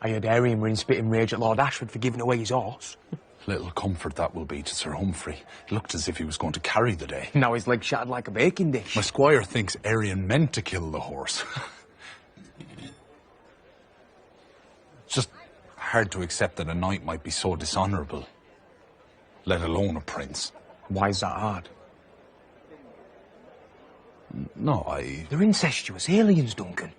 I heard Arian were in spitting rage at Lord Ashford for giving away his horse. Little comfort that will be to Ser Humphrey. It looked as if he was going to carry the day. Now his leg shattered like a baking dish. My squire thinks Arian meant to kill the horse. It's just hard to accept that a knight might be so dishonourable, let alone a prince. Why is that hard? No, They're incestuous aliens, Duncan.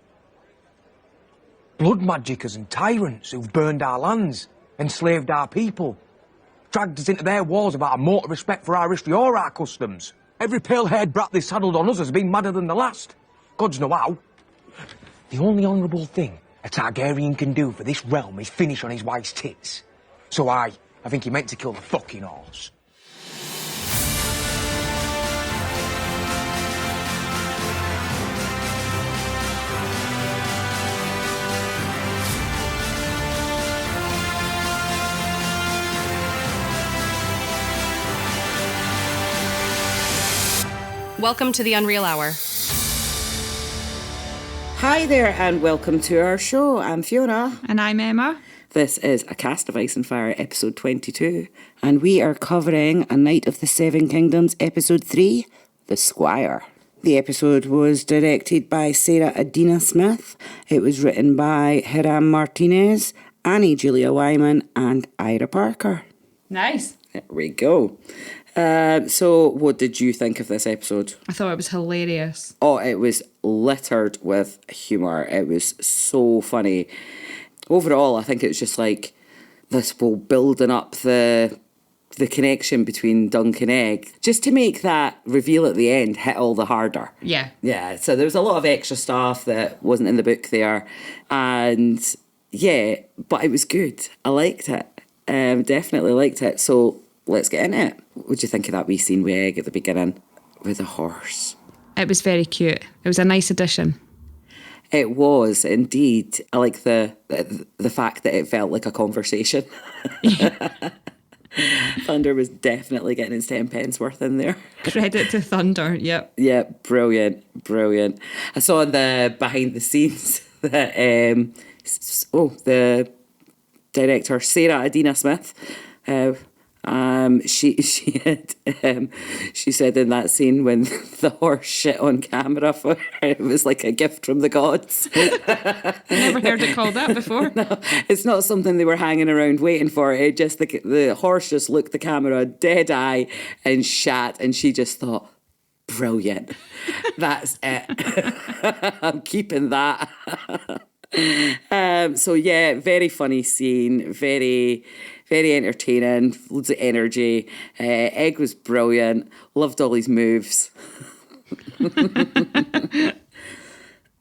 Blood magickers and tyrants who've burned our lands, enslaved our people, dragged us into their wars without a mote of respect for our history or our customs. Every pale-haired brat they saddled on us has been madder than the last. Gods know how. The only honourable thing a Targaryen can do for this realm is finish on his wife's tits. So I think he meant to kill the fucking horse. Welcome to the Unreal Hour. Hi there and welcome to our show. I'm Fiona. And I'm Emma. This is A Cast of Ice and Fire, episode 22. And we are covering A Knight of the Seven Kingdoms, episode 3, The Squire. The episode was directed by Sarah Adina Smith. It was written by Hiram Martinez, Annie Julia Wyman and Ira Parker. Nice. There we go. So what did you think of this episode? I thought it was hilarious. Oh, it was littered with humour. It was so funny. Overall, I think it was just like this whole building up the connection between Dunk and Egg, just to make that reveal at the end hit all the harder. Yeah. Yeah, so there was a lot of extra stuff that wasn't in the book there. And yeah, but it was good. I liked it. Definitely liked it. So let's get into it. What did you think of that wee scene with Egg at the beginning with the horse? It was very cute. It was a nice addition. It was indeed. I like the fact that it felt like a conversation. Thunder was definitely getting his 10 pence worth in there. Credit to Thunder, yep. Yeah, brilliant. I saw in the behind the scenes that the director Sarah Adina Smith, she said in that scene when the horse shit on camera for her, it was like a gift from the gods. Never heard it called that before. No, it's not something they were hanging around waiting for. It just the horse just looked the camera dead eye and shat, and she just thought, brilliant. That's it. I'm keeping that. So yeah, very funny scene, very entertaining, loads of energy. Egg was brilliant, loved all his moves.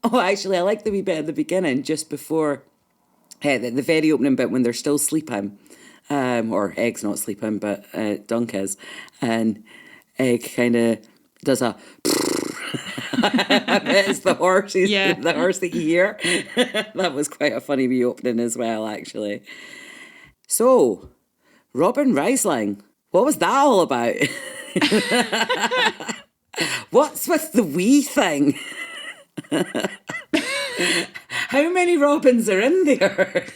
Oh, actually, I like the wee bit at the beginning, just before the very opening bit when they're still sleeping, or Egg's not sleeping, but Dunk is, and Egg kind of does a. It's the horse, the horse that you hear. That was quite a funny wee opening as well, actually. So, Robin Riesling, what was that all about? What's with the wee thing? How many Robins are in there?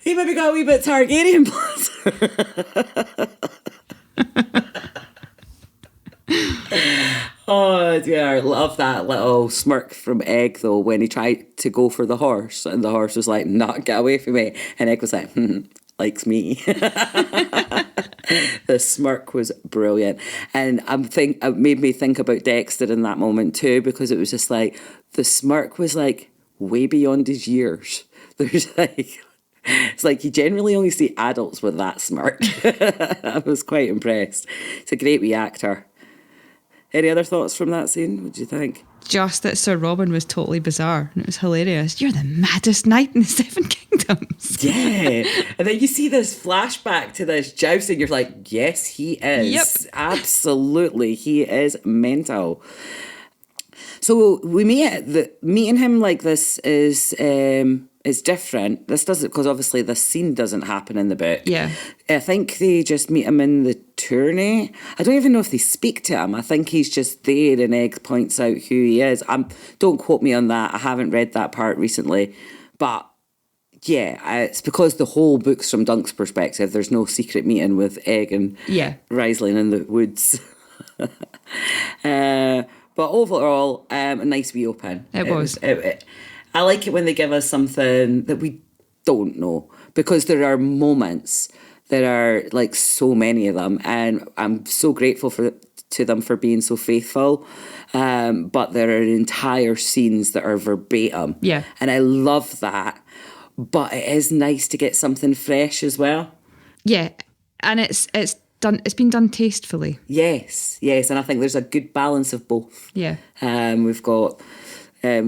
He maybe got a wee bit Targaryen blood. Oh dear, I love that little smirk from Egg though when he tried to go for the horse and the horse was like, "Not get away from me," and Egg was like, likes me. The smirk was brilliant, and it made me think about Dexter in that moment too, because it was just like the smirk was like way beyond his years. There's like. It's like you generally only see adults with that smirk. I was quite impressed. It's a great wee actor. Any other thoughts from that scene? What do you think? Just that Sir Robin was totally bizarre and it was hilarious. You're the maddest knight in the Seven Kingdoms. Yeah. And then you see this flashback to this joust and you're like, yes, he is. Yep. Absolutely. He is mental. So we meeting him like this is different. This doesn't, because obviously this scene doesn't happen in the book. Yeah. I think they just meet him in the tourney. I don't even know if they speak to him. I think he's just there and Egg points out who he is. Don't quote me on that. I haven't read that part recently. But yeah, it's because the whole book's from Dunk's perspective. There's no secret meeting with Egg and Riesling in the woods. But overall, a nice wee open. It was. I like it when they give us something that we don't know, because there are moments. There are like so many of them, and I'm so grateful to them for being so faithful. But there are entire scenes that are verbatim. Yeah. And I love that. But it is nice to get something fresh as well. Yeah. And it's been done tastefully. Yes, and I think there's a good balance of both. Yeah. We've got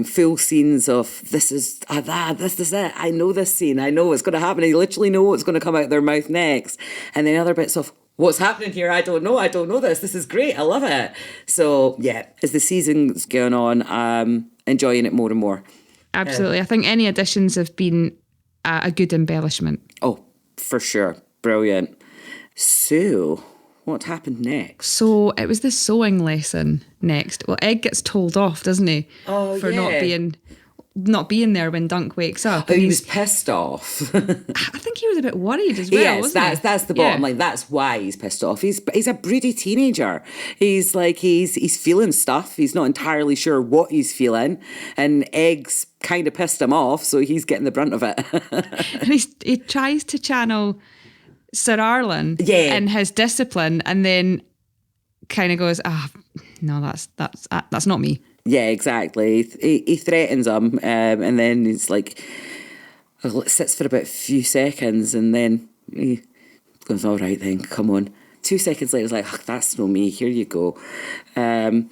full scenes of this is it. I know this scene. I know what's going to happen. I literally know what's going to come out their mouth next. And then other bits of what's happening here. I don't know this. This is great. I love it. So yeah, as the season's going on, enjoying it more and more. Absolutely. I think any additions have been a good embellishment. Oh, for sure. Brilliant. So, what happened next? So, it was the sewing lesson next. Well, Egg gets told off, doesn't he? Oh, for yeah. not being there when Dunk wakes up. Oh, And he was pissed off. I think he was a bit worried as well, Yes, wasn't he? that's the bottom Yeah. line. That's why he's pissed off. He's a broody teenager. He's like he's feeling stuff. He's not entirely sure what he's feeling, and Egg's kind of pissed him off, so he's getting the brunt of it. And he tries to channel Sir Arlen in his discipline, and then kind of goes, no, that's not me. Yeah, exactly. He threatens him, and then he's like, sits for about a few seconds, and then he goes, all right then, come on. 2 seconds later, he's like, that's not me, here you go. The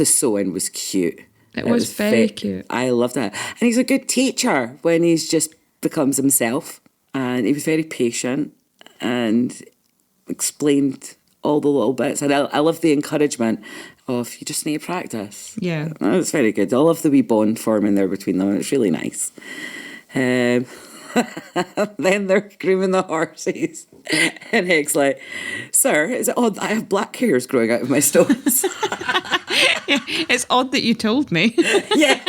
sewing was cute. It was very cute. I love that. And he's a good teacher when he's just becomes himself. And he was very patient and explained all the little bits. And I love the encouragement of you just need to practice. Yeah. It's very good. I love the wee bond forming there between them. It's really nice. Then they're grooming the horses. And Egg's like, sir, is it odd that I have black hairs growing out of my stones? It's odd that you told me. Yeah.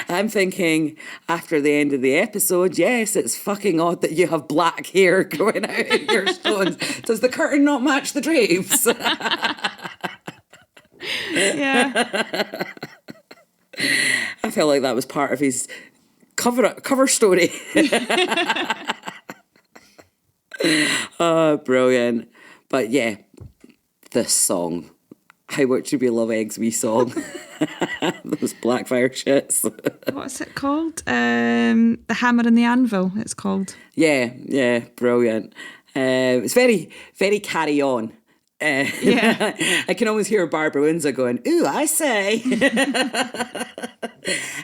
I'm thinking, after the end of the episode, yes, it's fucking odd that you have black hair growing out of your stones. Does the curtain not match the drapes? Yeah. I felt like that was part of his cover story. Oh, brilliant. But yeah, this song. How much do we love Egg's wee song? Those Blackfire shits. What's it called? The Hammer and the Anvil, it's called. Yeah, brilliant. It's very, very carry on. Yeah. I can always hear Barbara Windsor going, ooh, I say.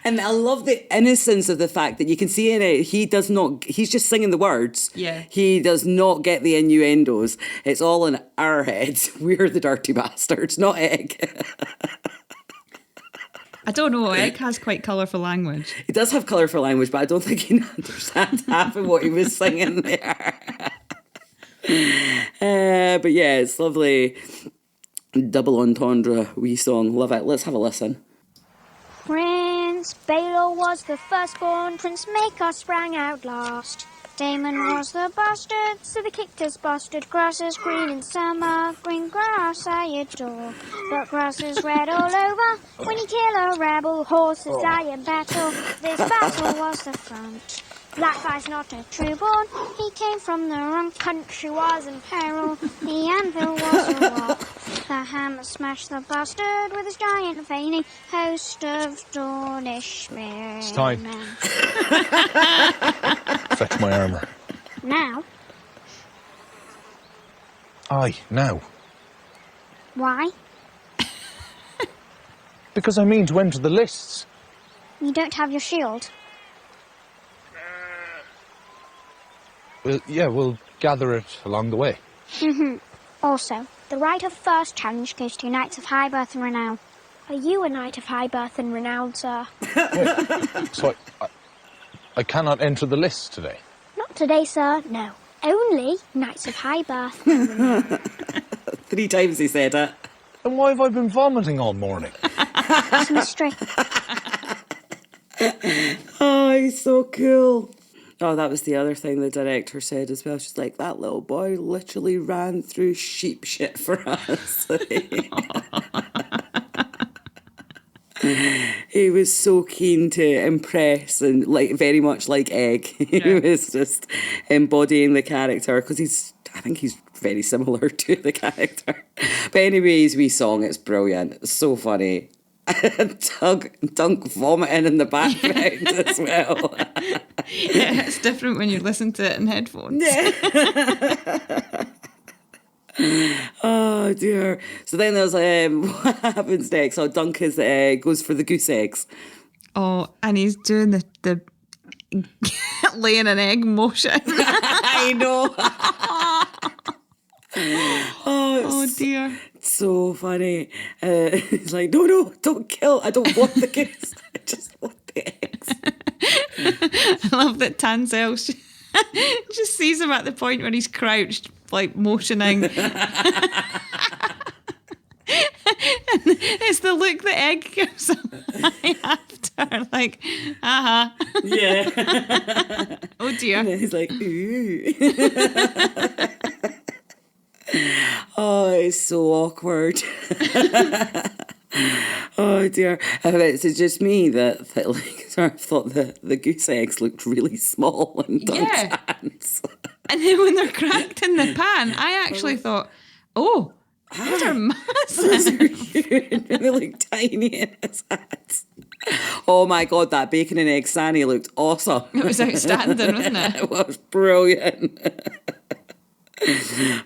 And I love the innocence of the fact that you can see in it, he's just singing the words. Yeah. He does not get the innuendos. It's all in our heads. We're the dirty bastards, not Egg. I don't know, Egg has quite colourful language. He does have colourful language, but I don't think he understands half of what he was singing there. But yeah, it's lovely. Double entendre wee song. Love it. Let's have a listen. Prince Baelor was the firstborn, Prince Maker sprang out last. Damon was the bastard, so they kicked his bastard. Grass is green in summer, green grass I adore. But grass is red all over, when you kill a rebel, horses die in battle. This battle was the front. Black guy's not a trueborn, he came from the wrong country, was in peril. The anvil was a rock. The hammer smashed the bastard with his giant feigning host of Dornish spearmen. It's time. Fetch my armour. Now? Aye, now. Why? Because I mean to enter the lists. You don't have your shield. Well, yeah, we'll gather it along the way. Also, The right of first challenge goes to knights of high birth and renown. Are you a knight of high birth and renown, sir? So I cannot enter the list today? Not today, sir, no. Only knights of high birth and renown. 3 times he said it. Then why have I been vomiting all morning? It's a mystery. Oh, he's so cool. Oh, that was the other thing the director said as well. She's like, that little boy literally ran through sheep shit for us. He was so keen to impress and like very much like Egg. He was just embodying the character because I think he's very similar to the character. But anyway, his wee song, it's brilliant. It's so funny. Dunk vomiting in the background as well. Yeah, it's different when you listen to it in headphones. Yeah. Oh dear. So then there's what happens next? Oh, Dunk goes for the goose eggs. Oh, and he's doing the laying an egg motion. I know. Oh dear. So funny. He's like, no, don't kill. I don't want the goose. I just want the eggs. I love that Tansel just sees him at the point where he's crouched, like motioning. And it's the look that Egg gives him after, like, Yeah. Oh dear. And he's like, ooh. Oh, it's so awkward. Oh dear. It's just me that like sort of thought the goose eggs looked really small in Dunk's hands. And then when they're cracked in the pan, I actually thought, oh, those are massive. They look tiny in his hands. Oh my God, that bacon and egg Sanny looked awesome. It was outstanding, wasn't it? It was brilliant.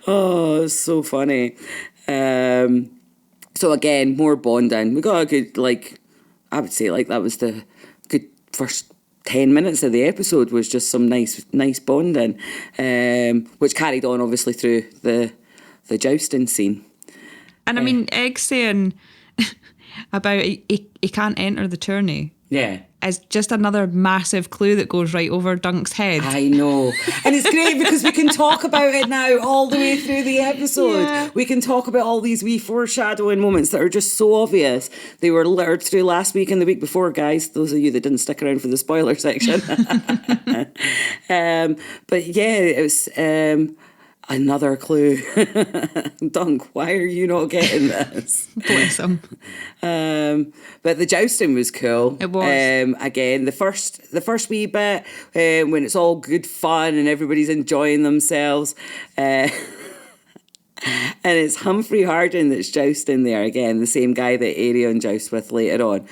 Oh, it's so funny. So again, more bonding. We got a good, I would say, that was the good first 10 minutes of the episode was just some nice bonding, which carried on obviously through the jousting scene. And I mean, Egg saying about he can't enter the tourney. Yeah. Is just another massive clue that goes right over Dunk's head. I know. And it's great because we can talk about it now all the way through the episode. Yeah. We can talk about all these wee foreshadowing moments that are just so obvious. They were littered through last week and the week before, guys. Those of you that didn't stick around for the spoiler section. But yeah, it was another clue. Dunk, why are you not getting this? Bless him. But the jousting was cool. It was. Again, the first wee bit, when it's all good fun and everybody's enjoying themselves. And it's Humphrey Harding that's jousting there again, the same guy that Aerion jousts with later on.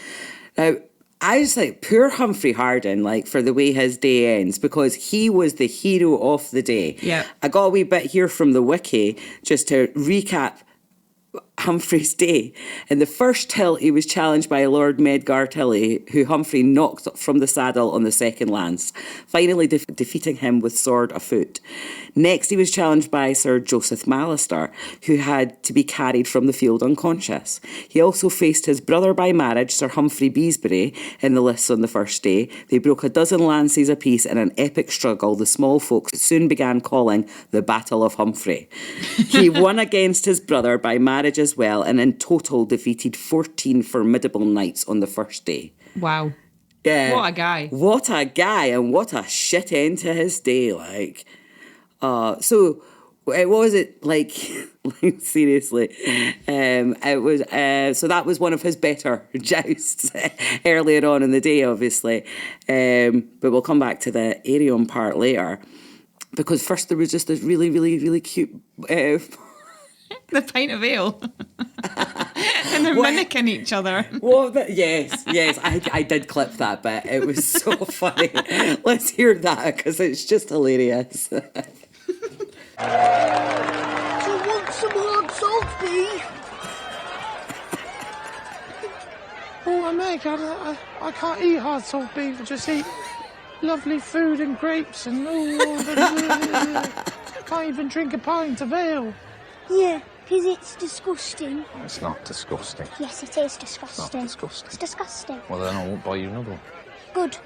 Now, I was like, poor Humphrey Harding, for the way his day ends, because he was the hero of the day. Yeah. I got a wee bit here from the wiki just to recap Humphrey's day. In the first tilt, he was challenged by Lord Medgar Tilly, who Humphrey knocked from the saddle on the second lance, finally defeating him with sword afoot. Next, he was challenged by Sir Joseph Mallister, who had to be carried from the field unconscious. He also faced his brother by marriage, Sir Humphrey Beesbury, in the lists on the first day. They broke a dozen lances apiece in an epic struggle the small folk soon began calling the Battle of Humphrey. He won against his brother by marriage as well, and in total defeated 14 formidable knights on the first day. Wow. Yeah. What a guy. What a guy, and what a shit end to his day, So what was it like? Seriously, it was. So that was one of his better jousts earlier on in the day, obviously. But we'll come back to the Aerion part later, because first there was just this really, really, really cute. The pint of ale. And they're mimicking each other. Yes, I did clip that bit. It was so funny. Let's hear that, because it's just hilarious. Do you want some hard salt beef? Oh, Meg, I can't eat hard salt beef. I just eat lovely food and grapes and can't even drink a pint of ale. Yeah, Because it's disgusting. It's not disgusting. Yes, it is disgusting. It's not disgusting. It's disgusting. Well, then I won't buy you another one. Good.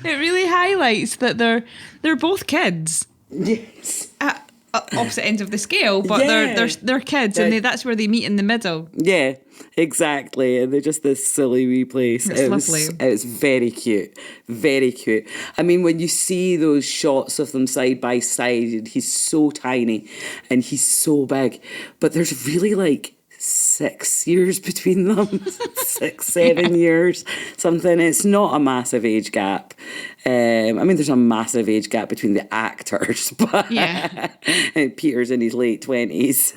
It really highlights that they're both kids. Yes. At opposite ends of the scale, but they're kids, and that's where they meet in the middle. Yeah, exactly. And they're just this silly wee place. It's lovely. It's very cute. Very cute. I mean, when you see those shots of them side by side, and he's so tiny and he's so big, but there's really like 6 years between them, 6, 7 years, something. It's not a massive age gap. I mean, there's a massive age gap between the actors, but and Peter's in his late 20s.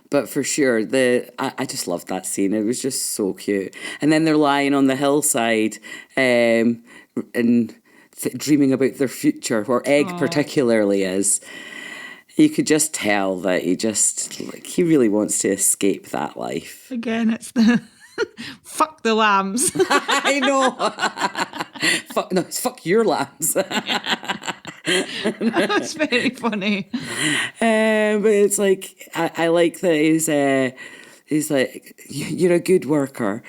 But for sure, I just loved that scene. It was just so cute. And then they're lying on the hillside and dreaming about their future, where Egg particularly is. You could just tell that he really wants to escape that life. Again, it's the fuck the lambs. I know. Fuck your lambs. That's very funny. But it's like I like that he's like, you're a good worker,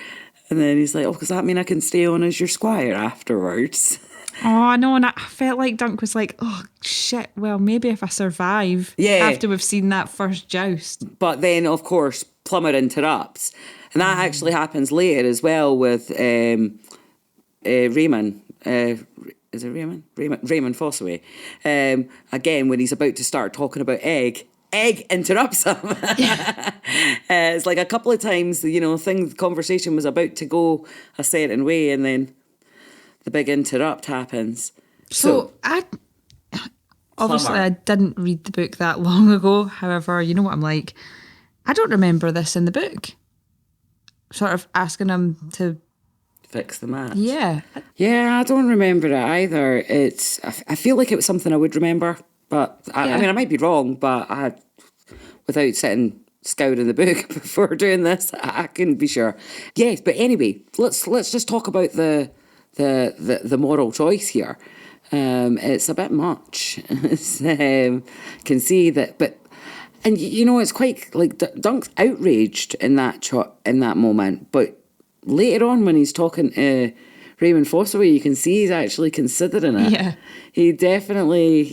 and then he's like, oh, does that mean I can stay on as your squire afterwards? Oh, I know, and I felt like Dunk was like, oh, shit, well, maybe if I survive after we've seen that first joust. But then, of course, Plummer interrupts. And that actually happens later as well with Raymond. Is it Raymond? Raymond Fossaway. Again, when he's about to start talking about Egg interrupts him. It's like a couple of times, the conversation was about to go a certain way, and then the big interrupt happens. So I didn't read the book that long ago. However, you know what I'm like? I don't remember this in the book. Sort of asking him to fix the match. Yeah. Yeah, I don't remember it either. I feel like it was something I would remember, but I mean, I might be wrong, but without sitting scouring the book before doing this, I couldn't be sure. Yes, but anyway, let's just talk about the moral choice here. It's a bit much. Can see that, but it's quite like Dunk's outraged in that moment, but later on when he's talking to Raymond Fossaway, you can see he's actually considering it. Yeah, he definitely,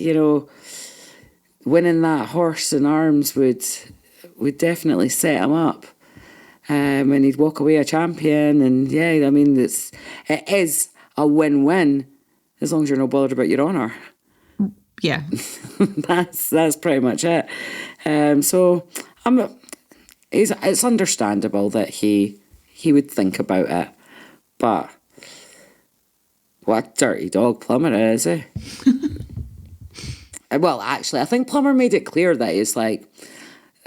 winning that horse in arms would definitely set him up. And he'd walk away a champion, and I mean, it is a win-win as long as you're not bothered about your honour. Yeah, that's pretty much it. So it's understandable that he would think about it, but what a dirty dog Plummer is, he? Well, actually, I think Plummer made it clear that he's like,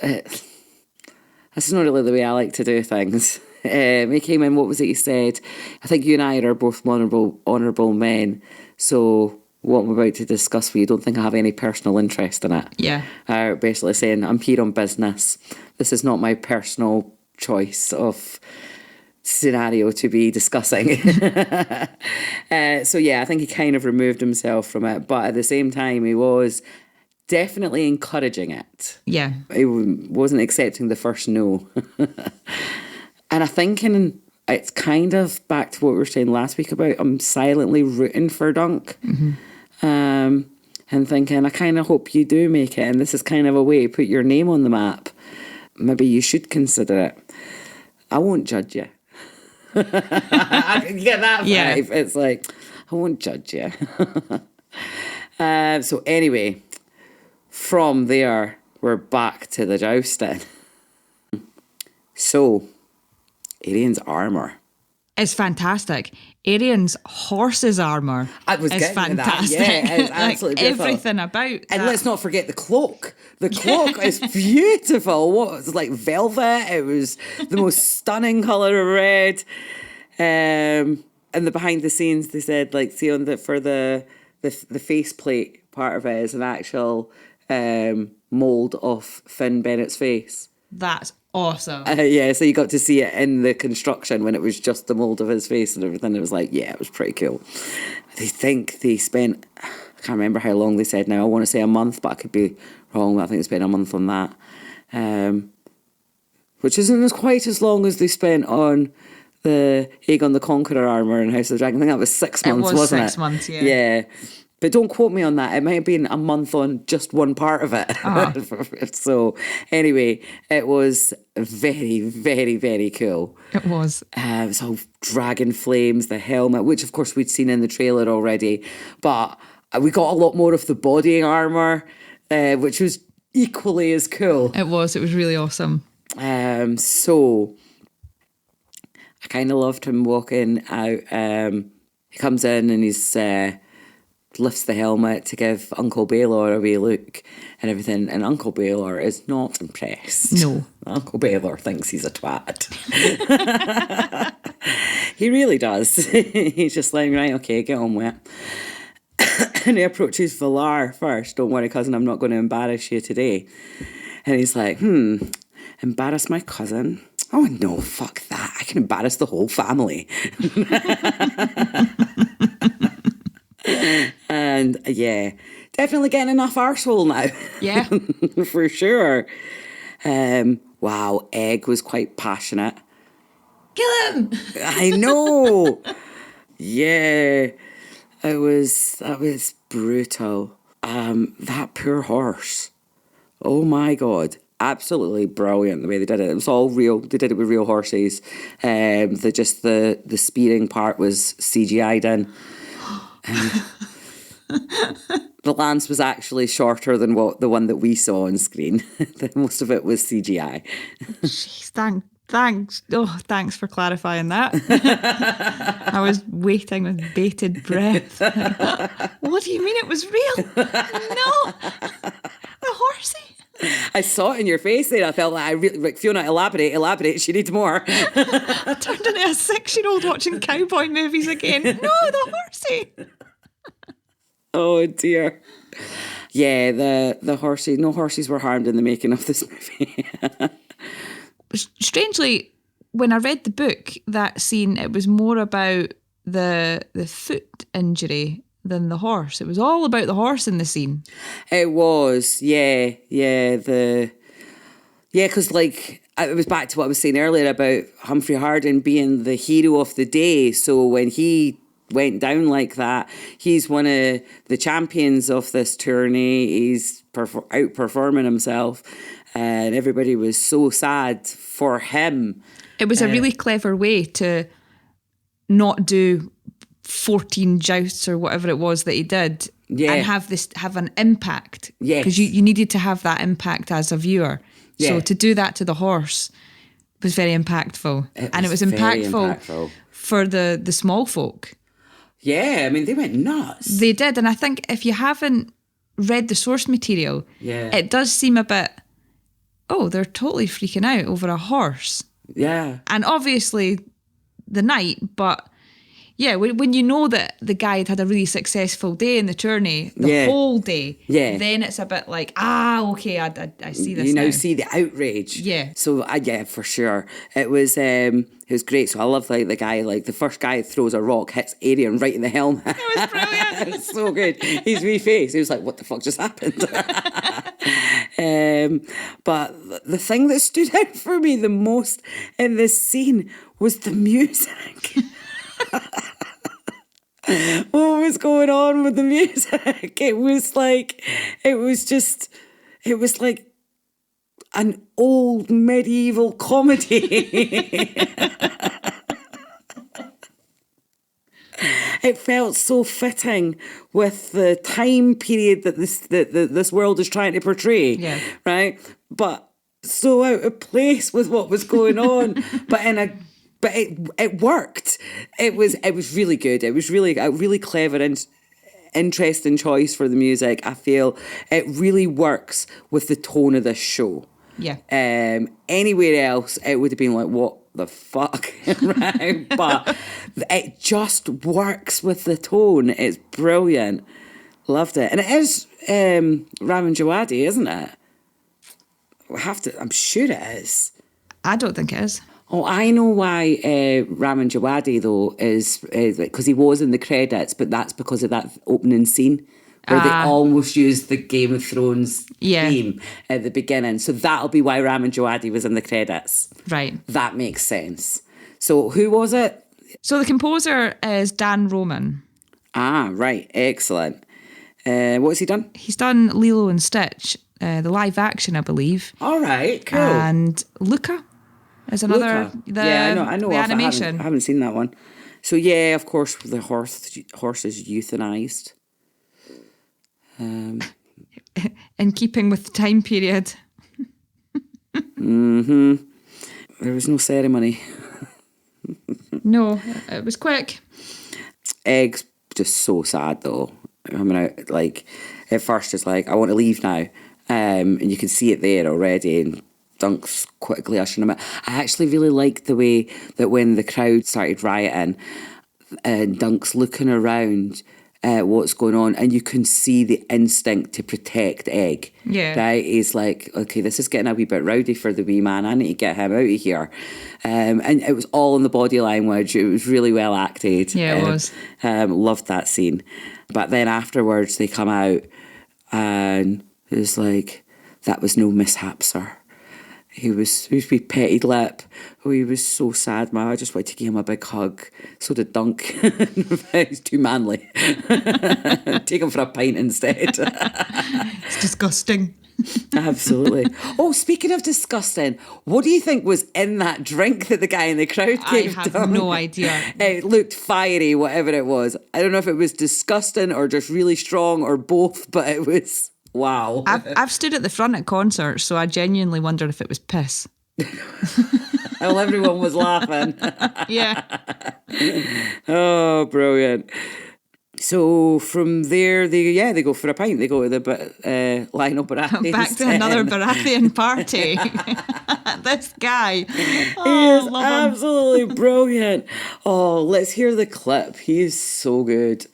this is not really the way I like to do things. He came in, what was it he said? I think you and I are both honourable men, so what I'm about to discuss with you, don't think I have any personal interest in it. Yeah. Basically saying, I'm here on business. This is not my personal choice of scenario to be discussing. So I think he kind of removed himself from it, but at the same time he was definitely encouraging it. Yeah. He wasn't accepting the first no. And I think it's kind of back to what we were saying last week about I'm silently rooting for Dunk. Mm-hmm. And thinking, I kind of hope you do make it, and this is kind of a way to put your name on the map. Maybe you should consider it. I won't judge you. You get that vibe? Yeah. It's like, I won't judge you. So anyway, from there, we're back to the jousting. So, Arian's armour. It's fantastic. Arian's horse's armour is fantastic. Yeah, it's absolutely beautiful. Everything about that. And let's not forget the cloak. The cloak is beautiful. What was like velvet? It was the most stunning colour of red. And the behind the scenes, they said, like, see on for the faceplate part of it is an actual mould of Finn Bennett's face. That's awesome. Yeah, so you got to see it in the construction when it was just the mould of his face and everything. It was like, yeah, it was pretty cool. They think they spent, I can't remember how long they said now. I want to say a month, but I could be wrong. But I think they spent a month on that. Which isn't as quite as long as they spent on the Aegon the Conqueror armour in House of the Dragon. I think that was 6 months, wasn't it? 6 months, yeah. Yeah. But don't quote me on that. It might have been a month on just one part of it. So anyway, it was very, very, very cool. It was. It was all dragon flames, the helmet, which of course we'd seen in the trailer already. But we got a lot more of the body armour, which was equally as cool. It was really awesome. So I kind of loved him walking out. He comes in and he's lifts the helmet to give Uncle Baelor a wee look and everything, and Uncle Baelor is not impressed. No. Uncle Baelor thinks he's a twat. He really does. He's just like, right, okay, get on with it. And he approaches Valar first. Don't worry, cousin, I'm not going to embarrass you today. And he's like, embarrass my cousin? Oh, no, fuck that. I can embarrass the whole family. And yeah, definitely getting enough arsehole now. Yeah. For sure. Wow, Egg was quite passionate. Kill him! I know. Yeah. That was brutal. That poor horse. Oh my God. Absolutely brilliant the way they did it. It was all real. They did it with real horses. The spearing part was CGI'd in. The lance was actually shorter than the one that we saw on screen. Most of it was CGI. Jeez, thanks. Oh, thanks for clarifying that. I was waiting with bated breath. What do you mean it was real? No, the horsey. I saw it in your face there. I felt like I really, like, Fiona, elaborate. She needs more. I turned into a 6-year-old watching cowboy movies again. No, the horsey. Oh dear. Yeah, the horses. No horses were harmed in the making of this movie. Strangely, when I read the book, that scene, it was more about the foot injury than the horse. It was all about the horse in the scene. It was, yeah, because like it was back to what I was saying earlier about Humphrey Harding being the hero of the day. So when he went down like that, he's one of the champions of this tourney. He's outperforming himself, and everybody was so sad for him. It was a really clever way to not do 14 jousts or whatever it was that he did, and have an impact. Yes. Because you needed to have that impact as a viewer. Yeah. So to do that to the horse was very impactful. It was impactful for the small folk. Yeah, I mean, they went nuts. They did, and I think if you haven't read the source material, it does seem a bit, they're totally freaking out over a horse. Yeah. And obviously the knight, but yeah, when you know that the guy had a really successful day in the tourney, the whole day, then it's a bit like, okay, I see this. You now see the outrage. Yeah. So for sure, it was great. So I love like the guy, like the first guy throws a rock, hits Aerion right in the helmet. It was brilliant. It's so good. His wee face. He was like, "What the fuck just happened?" But the thing that stood out for me the most in this scene was the music. What was going on with the music? It was like an old medieval comedy. It felt so fitting with the time period that this world is trying to portray, right? But so out of place with what was going on, but it worked. It was really good. It was really a really clever and interesting choice for the music. I feel it really works with the tone of this show. Yeah. Anywhere else, it would have been like, what the fuck, right? But it just works with the tone. It's brilliant. Loved it, and it is Ramin Djawadi, isn't it? I'm sure it is. I don't think it is. Oh, I know why Ramin Djawadi, though, is because he was in the credits, but that's because of that opening scene where they almost used the Game of Thrones theme at the beginning. So that'll be why Ramin Djawadi was in the credits. Right. That makes sense. So who was it? So the composer is Dan Roman. Ah, right. Excellent. What's he done? He's done Lilo and Stitch, the live action, I believe. All right, cool. And Luca is another. Luca. I know. The animation. I haven't seen that one. So yeah, of course, the horse is euthanized. In keeping with the time period. There was no ceremony. No, it was quick. Egg's just so sad though. I mean, at first it's like, I want to leave now. And you can see it there already. And Dunk's quickly ushering him out. I actually really liked the way that when the crowd started rioting, Dunk's looking around what's going on, and you can see the instinct to protect Egg. Yeah. Right? He's like, okay, this is getting a wee bit rowdy for the wee man. I need to get him out of here. And it was all in the body language. It was really well acted. Yeah, it was. Loved that scene. But then afterwards they come out and it was like, that was no mishap, sir. He was wee petted lip. Oh, he was so sad, man. I just wanted to give him a big hug. So did Dunk. He's too manly. Take him for a pint instead. It's disgusting. Absolutely. Oh, speaking of disgusting, what do you think was in that drink that the guy in the crowd gave I have Dunk? no idea. It looked fiery, whatever it was. I don't know if it was disgusting or just really strong or both, but it was... Wow. I've stood at the front at concerts, so I genuinely wondered if it was piss. Well, everyone was laughing. Yeah. Oh, brilliant. So from there, they go for a pint. They go to the Lionel Baratheon. Back to another Baratheon party. This guy. He Oh, is love him. absolutely brilliant. Oh, let's hear the clip. He is so good.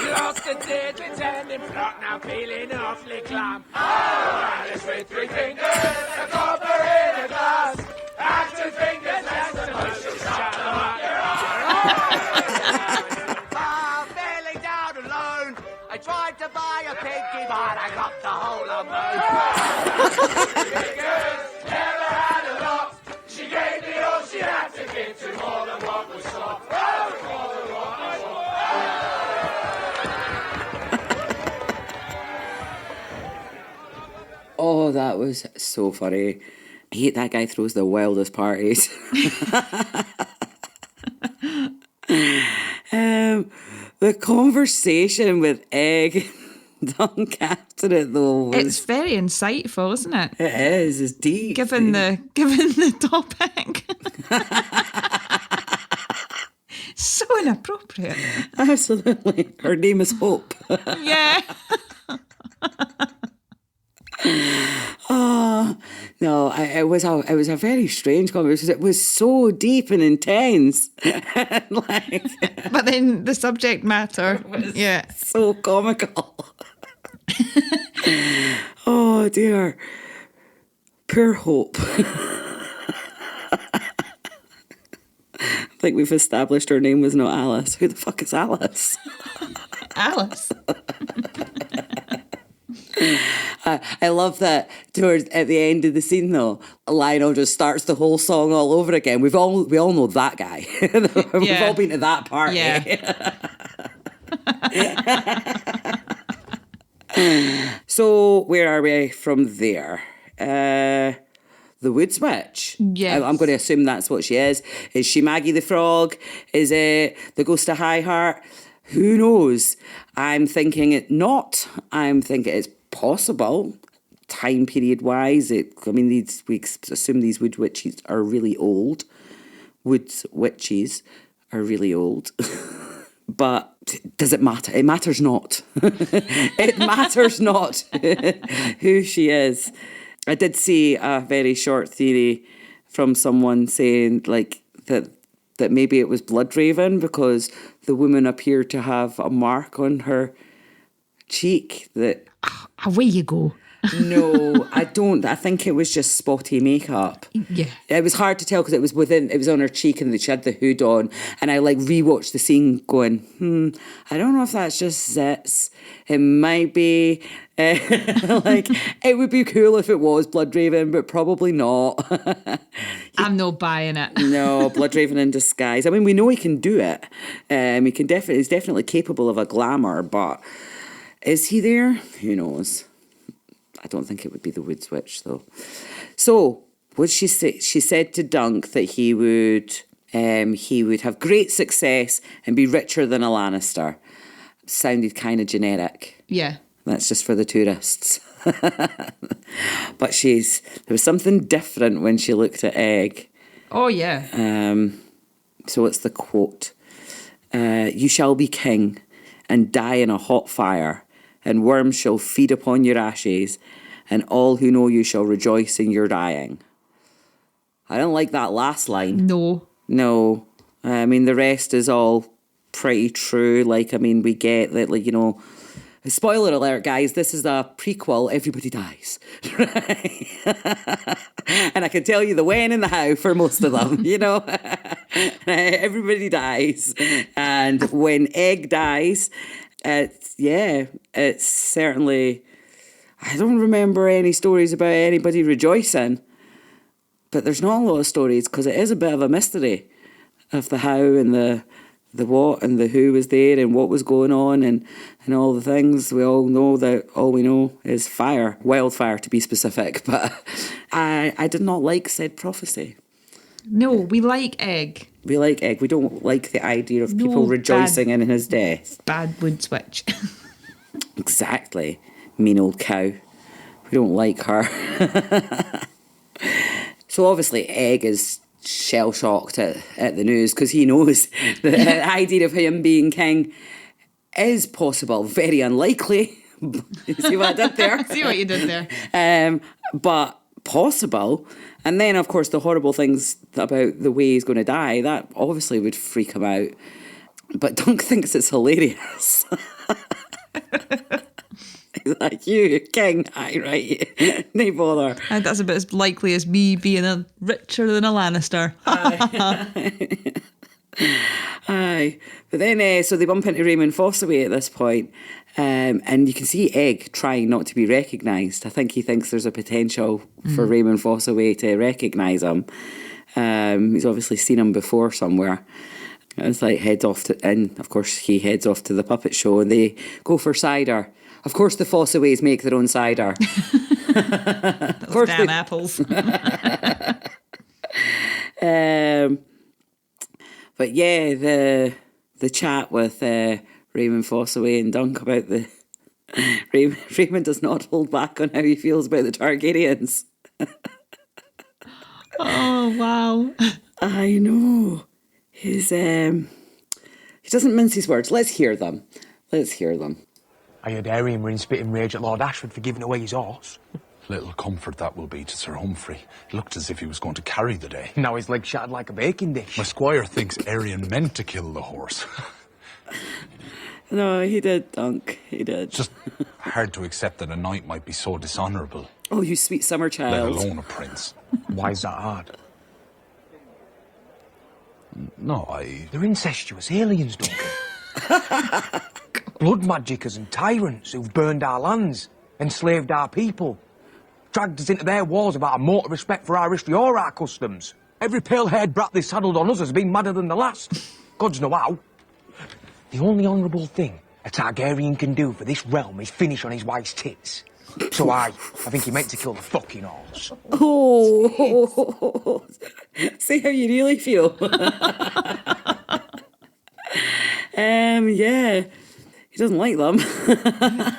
Lost a deadly tendon flock, now feeling awfully glum. Oh, Alice with 3 fingers, a copper in a glass. Action fingers, less than push to shut them up. Feeling down alone, I tried to buy a pinky, but I got the whole of them. Never had a lot. She gave me all she had to give to more than what was soft. Oh, that was so funny. I hate that guy throws the wildest parties. The conversation with Egg Dunk after it though It's very insightful, isn't it? It is. It's deep. Given the topic. So inappropriate. Absolutely. Her name is Hope. Yeah. Oh no! It was a very strange conversation. It was so deep and intense, But then the subject matter was so comical. Oh dear, poor Hope. I think we've established her name was not Alice. Who the fuck is Alice? Alice. I love that at the end of the scene though, Lionel just starts the whole song all over again. We all know that guy. We've all been to that party. Yeah. So where are we from there? The Woods Witch. Yes. I'm going to assume that's what she is. Is she Maggie the Frog? Is it the Ghost of High Heart? Who knows? I'm thinking it not. I'm thinking it's possible. Time period wise, we assume these wood witches are really old. Woods witches are really old. But does it matter? It matters not. It matters not who she is. I did see a very short theory from someone saying like that that maybe it was Bloodraven because the woman appeared to have a mark on her cheek that... Away you go. No, I don't. I think it was just spotty makeup. Yeah. It was hard to tell because it was on her cheek and she had the hood on. And I like rewatched the scene going, I don't know if that's just zits. It might be, like, it would be cool if it was Bloodraven, but probably not. I'm not buying it. No, Bloodraven in disguise. I mean, we know he can do it. He's definitely capable of a glamour, but is he there? Who knows? I don't think it would be the Wood Witch, though. So, what she say? She said to Dunk that he would have great success and be richer than a Lannister. Sounded kind of generic. Yeah. That's just for the tourists. But there was something different when she looked at Egg. Oh, yeah. So what's the quote? You shall be king and die in a hot fire, and worms shall feed upon your ashes, and all who know you shall rejoice in your dying. I don't like that last line. No. I mean, the rest is all pretty true. Like, I mean, we get that, like, you know, spoiler alert, guys, this is a prequel, everybody dies. Right? And I can tell you the when and the how for most of them, you know. Everybody dies. And when Egg dies... It's certainly... I don't remember any stories about anybody rejoicing, but there's not a lot of stories because it is a bit of a mystery of the how and the what and the who was there and what was going on and all the things. We all know that all we know is fire, wildfire to be specific, but I did not like said prophecy. No, we like Egg. We like Egg. We don't like the idea of people rejoicing in his death. Bad Wood Switch. Exactly. Mean old cow. We don't like her. So obviously Egg is shell-shocked at the news because he knows the idea of him being king is possible. Very unlikely. See what I did there? See what you did there. But possible. And then, of course, the horrible things about the way he's going to die, that obviously would freak him out. But Dunk thinks it's hilarious. He's like, you, king, aye, right, no bother. And that's about as likely as me being richer than a Lannister. Aye. But then, so they bump into Raymond Fossaway at this point, and you can see Egg trying not to be recognised. I think he thinks there's a potential for Raymond Fossaway to recognise him. He's obviously seen him before somewhere. It's like heads off and of course he heads off to the puppet show and they go for cider. Of course the Fossaways make their own cider. Of course damn apples. But yeah, the chat with Raymond Fossaway and Dunk about the... Raymond does not hold back on how he feels about the Targaryens. Oh, wow. I know. He doesn't mince his words. Let's hear them. I heard Arryn were in spitting rage at Lord Ashford for giving away his horse. Little comfort that will be to Ser Humphrey. It looked as if he was going to carry the day. Now his leg shattered like a baking dish. My squire thinks Arryn meant to kill the horse. No, he did, Dunk. He did. Just hard to accept that a knight might be so dishonourable. Oh, you sweet summer child. Let alone a prince. Why is that hard? No, They're incestuous aliens, Duncan. Blood magicers and tyrants who've burned our lands, enslaved our people, dragged us into their wars about a mortal respect for our history or our customs. Every pale-haired brat they saddled on us has been madder than the last. Gods know how. The only honourable thing a Targaryen can do for this realm is finish on his wife's tits. So I think he meant to kill the fucking horse. Oh, say how you really feel. Yeah, he doesn't like them.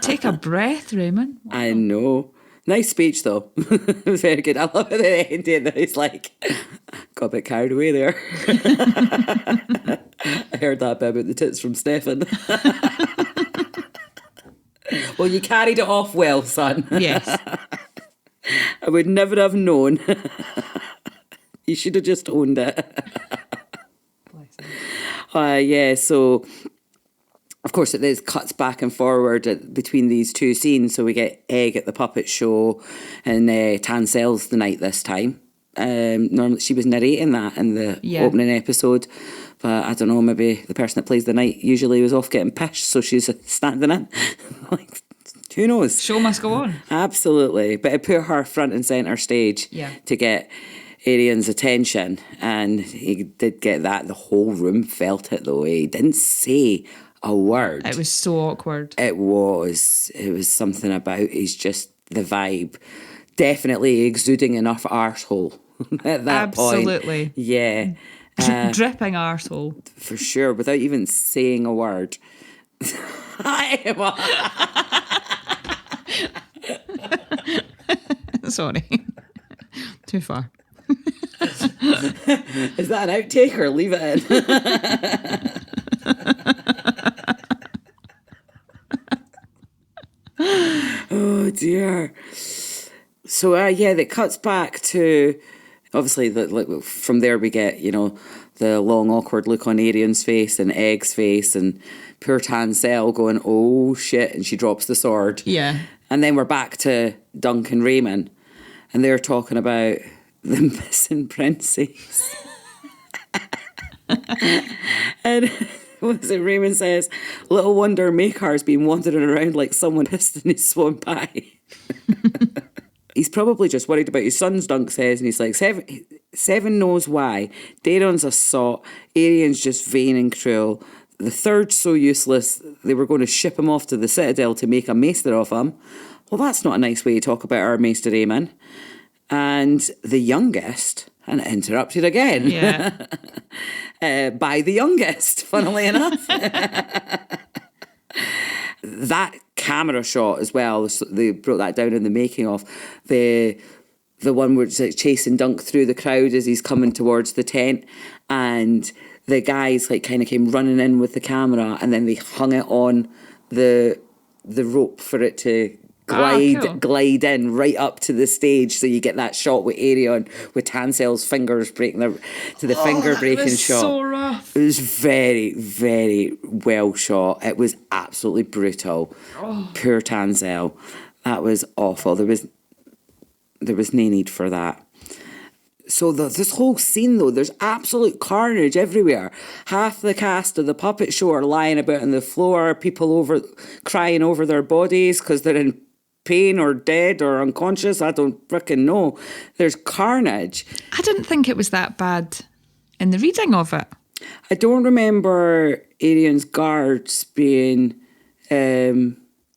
Take a breath, Raymond. Wow. I know. Nice speech, though. It was very good. I love it at the end. And he's like, got a bit carried away there. I heard that bit about the tits from Stefan. Well, you carried it off well, son. Yes. I would never have known. You should have just owned it. Yeah, so of course it is cuts back and forward between these two scenes. So we get Egg at the puppet show and Tansel's the night this time. Normally she was narrating that in the opening episode, but I don't know, maybe the person that plays the night usually was off getting pissed, so she's standing in. Like, who knows? Show must go on. Absolutely. But it put her front and centre stage to get Arian's attention, and he did get that. The whole room felt it though. He didn't say a word. It was so awkward. It was something about he's just the vibe. Definitely exuding enough arsehole at that point. Absolutely. Yeah. Dripping arsehole. For sure, without even saying a word. Sorry. Too far. Is that an outtake or leave it in? Oh dear. So that cuts back to obviously from there we get, you know, the long awkward look on Arian's face and Egg's face and poor Tansel going, oh shit, and she drops the sword. Yeah. And then we're back to Dunk and Raymond, and they're talking about the missing princess. And what is it? Raymond says, little wonder Makar's been wandering around like someone pissed in his swamp pie. He's probably just worried about his sons, Dunk says, and he's like, Seven knows why. Daeron's a sot, Arian's just vain and cruel. The third's so useless, they were going to ship him off to the Citadel to make a maester of him. Well, that's not a nice way to talk about our Maester Aemon. And the youngest, and interrupted again. Yeah. By the youngest, funnily enough. That camera shot as well, they brought that down in the making of the one where it's like chasing Dunk through the crowd as he's coming towards the tent, and the guys like kind of came running in with the camera, and then they hung it on the rope for it to glide in right up to the stage, so you get that shot with Arion with Tansel's fingers breaking the finger breaking shot. So rough. It was very, very well shot. It was absolutely brutal. Poor Tansel. That was awful. There was no need for that. So this whole scene, though, there's absolute carnage everywhere. Half the cast of the puppet show are lying about on the floor, people crying over their bodies because they're in pain or dead or unconscious. I don't frickin' know. There's carnage. I didn't think it was that bad in the reading of it. I don't remember Arian's guards being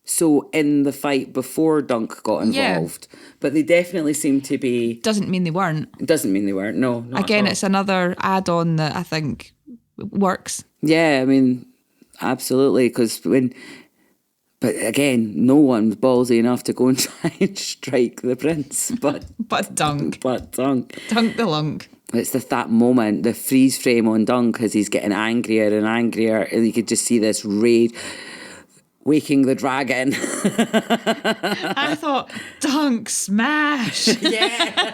so in the fight before Dunk got involved. Yeah. But they definitely seem to be. Doesn't mean they weren't. It doesn't mean they weren't, no. Again, it's another add-on that I think works. Yeah, I mean, absolutely. But again, no one's ballsy enough to go and try and strike the prince. But Dunk. But Dunk. Dunk the lunk. It's that moment, the freeze frame on Dunk as he's getting angrier and angrier, and you could just see this rage. Waking the dragon. I thought, Dunk, smash. Yeah.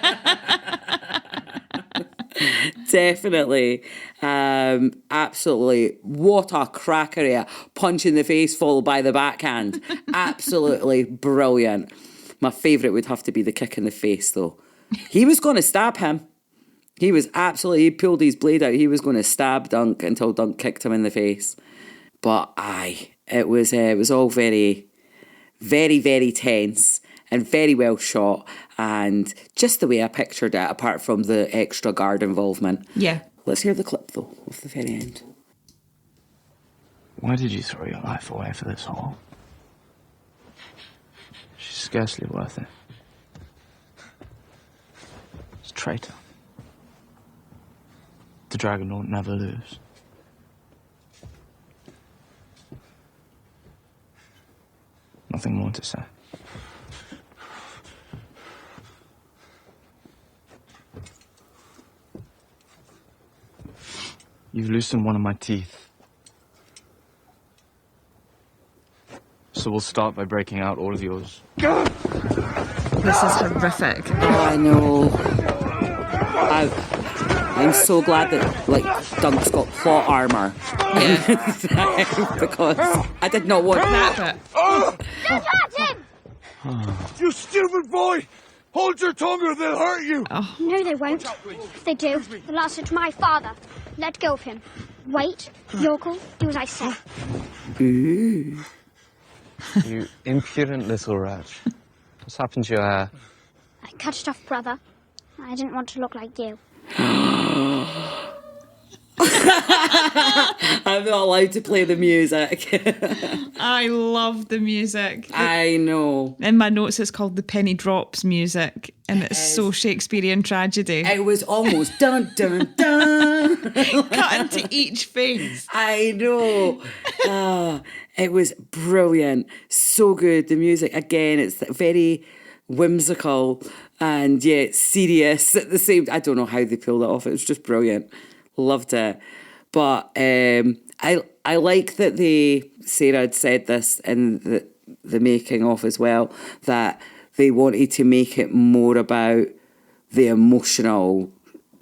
Definitely. Absolutely. What a crackeria. Punch in the face followed by the backhand. Absolutely brilliant. My favourite would have to be the kick in the face, though. He was going to stab him. He pulled his blade out. He was going to stab Dunk until Dunk kicked him in the face. But it was all very, very, very tense and very well shot, and just the way I pictured it, apart from the extra guard involvement. Yeah. Let's hear the clip, though, of the very end. Why did you throw your life away for this whore? She's scarcely worth it. It's a traitor. The Dragon Lord never lose. Nothing more to say. You've loosened one of my teeth. So we'll start by breaking out all of yours. This is horrific. Oh, I know. I'm so glad that like Dunk's got plot armour. Because I did not want That bit. Don't hurt him! You stupid boy! Hold your tongue or they'll hurt you! No, they won't. If they do, they'll answer to my father. Let go of him. Wait, yokel, do as I say. Ooh. You impudent little wretch. What's happened to your hair? I cut it off, brother. I didn't want to look like you. I'm not allowed to play the music. I love the music. I know. In my notes, it's called the Penny Drops music, and it's so Shakespearean tragedy. It was almost dun dun dun. Cut into each face. I know. It was brilliant. So good. The music, again, it's very whimsical and yet serious at the same. I don't know how they pulled it off. It was just brilliant. Loved it. But I like that Sarah had said this in the making of as well, that they wanted to make it more about the emotional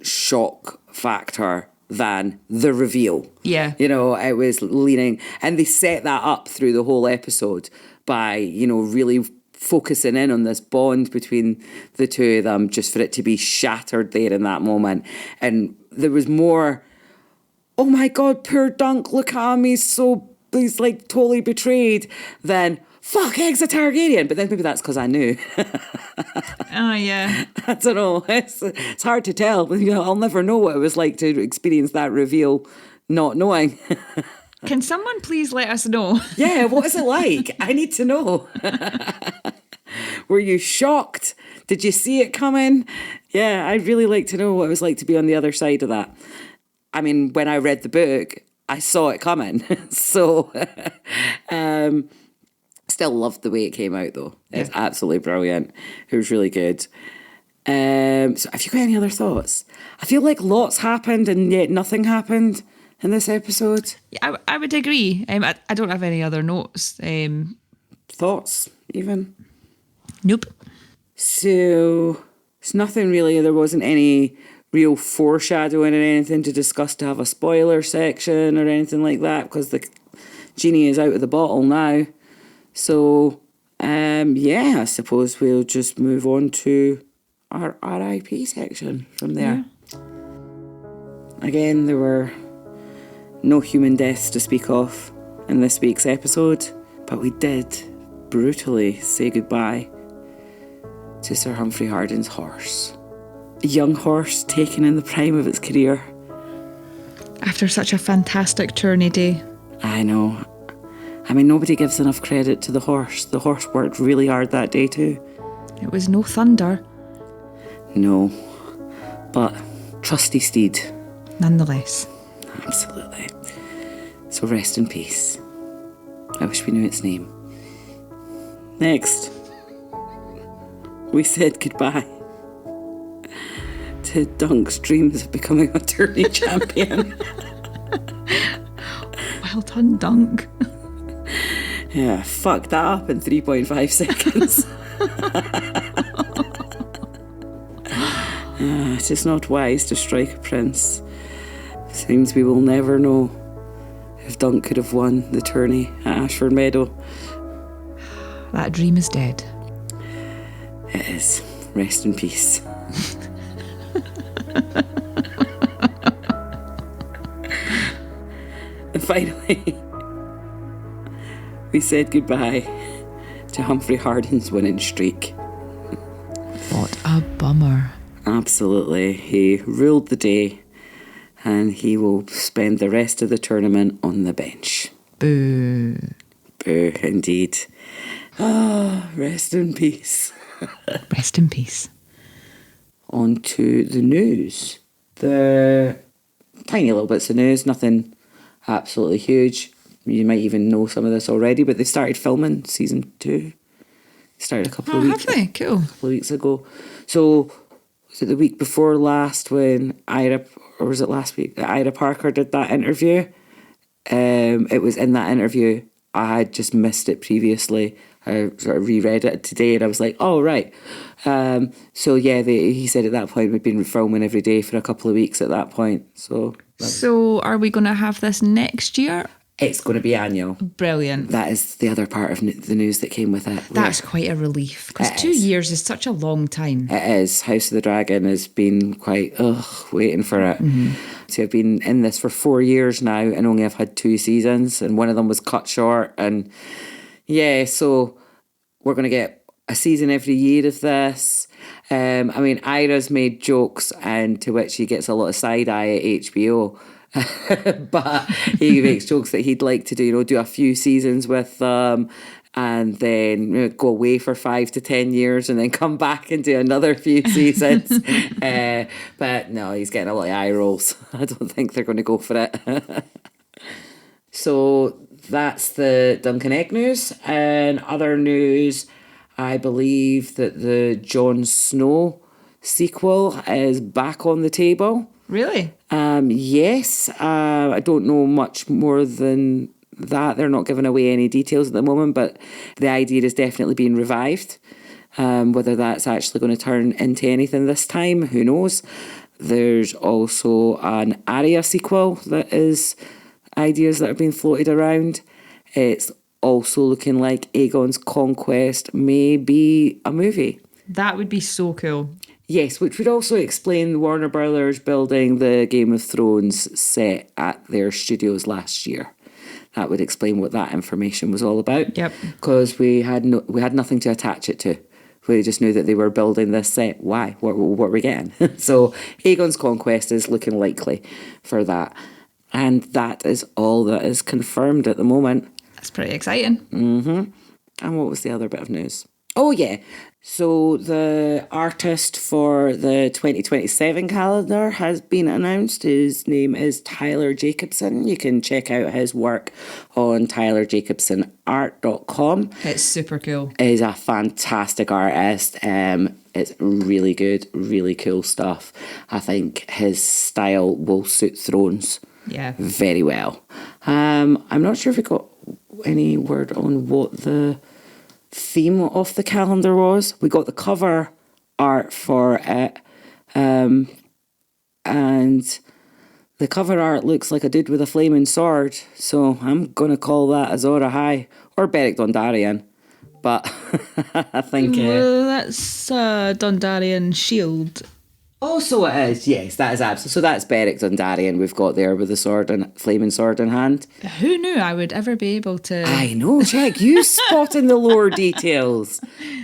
shock factor than the reveal. Yeah. You know, it was leaning, and they set that up through the whole episode by, you know, really focusing in on this bond between the two of them, just for it to be shattered there in that moment. And there was more, oh my God, poor Dunk, look at him, he's like totally betrayed, than fuck, Egg's a Targaryen. But then maybe that's because I knew. Oh, yeah. I don't know. It's hard to tell. You know, I'll never know what it was like to experience that reveal not knowing. Can someone please let us know? Yeah, what is it like? I need to know. Were you shocked? Did you see it coming? Yeah, I'd really like to know what it was like to be on the other side of that. I mean, when I read the book, I saw it coming. So, still loved the way it came out, though. It's absolutely brilliant. It was really good. So have you got any other thoughts? I feel like lots happened and yet nothing happened in this episode. Yeah, I would agree. I don't have any other notes. Thoughts, even? Nope. So it's nothing really. There wasn't any real foreshadowing or anything to discuss to have a spoiler section or anything like that, because the genie is out of the bottle now. So, yeah, I suppose we'll just move on to our RIP section from there. Yeah. Again, there were no human deaths to speak of in this week's episode, but we did brutally say goodbye to Ser Humphrey Harding's horse. A young horse taken in the prime of its career. After such a fantastic tourney day. I know. I mean, nobody gives enough credit to the horse. The horse worked really hard that day too. It was no thunder. No. But trusty steed. Nonetheless. Absolutely. So rest in peace. I wish we knew its name. Next, we said goodbye to Dunk's dreams of becoming a tourney champion. Well done, Dunk. Yeah, fuck that up in 3.5 seconds. It is not wise to strike a prince. Seems we will never know if Dunk could have won the tourney at Ashford Meadow. That dream is dead. It is. Rest in peace. And finally, we said goodbye to Humphrey Harding's winning streak. What a bummer. Absolutely. He ruled the day, and he will spend the rest of the tournament on the bench. Boo. Boo, indeed. Ah, rest in peace. Rest in peace. On to the news. The tiny little bits of news, nothing absolutely huge. You might even know some of this already, but they started filming season 2. Started a couple of weeks. Have they? Cool. A couple of weeks ago. So was it the week before last when Ira, or was it last week that Ira Parker did that interview? It was in that interview. I had just missed it previously. I sort of reread it today and I was like, oh, right. So yeah, he said at that point we'd been filming every day for a couple of weeks at that point. So are we going to have this next year? It's going to be annual. Brilliant. That is the other part of the news that came with it. That's quite a relief, because 2 years is such a long time. It is. House of the Dragon has been quite, waiting for it. So I've been in this for 4 years now and only have had 2 seasons, and one of them was cut short. And yeah, so we're going to get a season every year of this. I mean, Ira's made jokes, and to which he gets a lot of side eye at HBO. But he makes jokes that he'd like to do a few seasons with them, and then go away for 5 to 10 years and then come back and do another few seasons. But no, he's getting a lot of eye rolls. I don't think they're going to go for it. So that's the Duncan Egg news. And other news, I believe that the Jon Snow sequel is back on the table. Really? Yes. I don't know much more than that. They're not giving away any details at the moment, but the idea is definitely being revived. Whether that's actually going to turn into anything this time, who knows? There's also an Arya sequel that is ideas that are being floated around. It's also looking like Aegon's Conquest may be a movie. That would be so cool. Yes, which would also explain Warner Brothers building the Game of Thrones set at their studios last year. That would explain what that information was all about. Yep. Because we had nothing to attach it to. We just knew that they were building this set. Why? What were we getting? So Aegon's Conquest is looking likely for that. And that is all that is confirmed at the moment. That's pretty exciting. Mm-hmm. And what was the other bit of news? Oh, yeah. So the artist for the 2027 calendar has been announced. His name is Tyler Jacobson. You can check out his work on tylerjacobsonart.com. It's super cool. He's a fantastic artist. It's really good, really cool stuff. I think his style will suit Thrones very well. I'm not sure if we got any word on what the theme of the calendar was. We got the cover art for it, and the cover art looks like a dude with a flaming sword, so I'm gonna call that Azor Ahai or Beric Dondarrion, but I think that's Dondarrion shield. Oh, so it is. Yes, that is absolutely. So that's Beric Dondarrion we've got there with the sword and flaming sword in hand. Who knew I would ever be able to? I know, check. You spotting the lore details.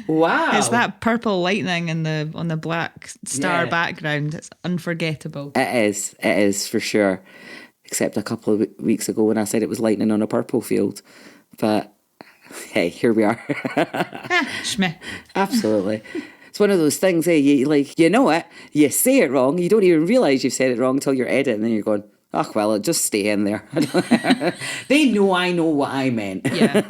Wow. It's that purple lightning on the black star background. It's unforgettable. It is for sure. Except a couple of weeks ago when I said it was lightning on a purple field. But hey, here we are. Schmeh. Absolutely. It's one of those things, you know it, you say it wrong, you don't even realise you've said it wrong until you're editing, and then you're going, oh, well, it'll just stay in there. They know I know what I meant. Yeah.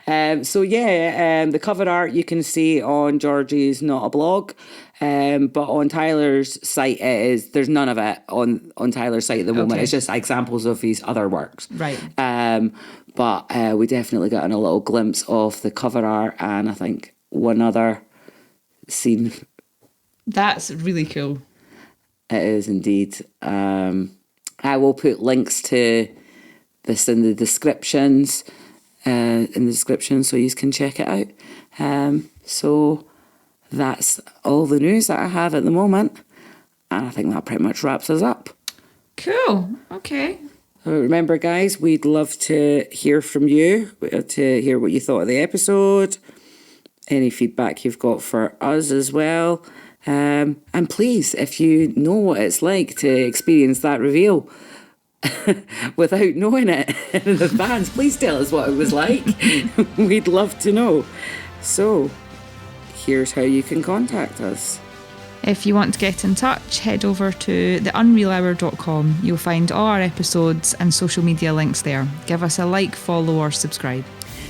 The cover art you can see on Georgie's Not a Blog, but on Tyler's site there's none of it on Tyler's site at the moment. It's just examples of his other works. Right. But we definitely got a little glimpse of the cover art, and I think one other scene. That's really cool. It is indeed. I will put links to this in the descriptions, so you can check it out. So that's all the news that I have at the moment, and I think that pretty much wraps us up. Cool. Okay. Remember, guys, we'd love to hear from you, to hear what you thought of the episode. Any feedback you've got for us as well. And please, if you know what it's like to experience that reveal without knowing it in advance, please tell us what it was like. We'd love to know. So, here's how you can contact us. If you want to get in touch, head over to theunrealhour.com. You'll find all our episodes and social media links there. Give us a like, follow or subscribe.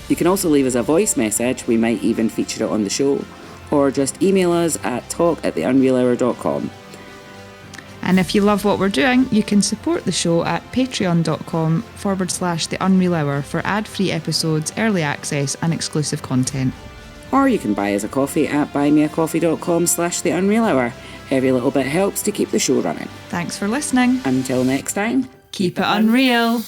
You can also leave us a voice message. We might even feature it on the show. Or just email us at talk@theunrealhour.com. And if you love what we're doing, you can support the show at patreon.com/The Unreal Hour for ad-free episodes, early access and exclusive content. Or you can buy us a coffee at buymeacoffee.com/The Unreal Hour. Every little bit helps to keep the show running. Thanks for listening. Until next time, Keep it unreal.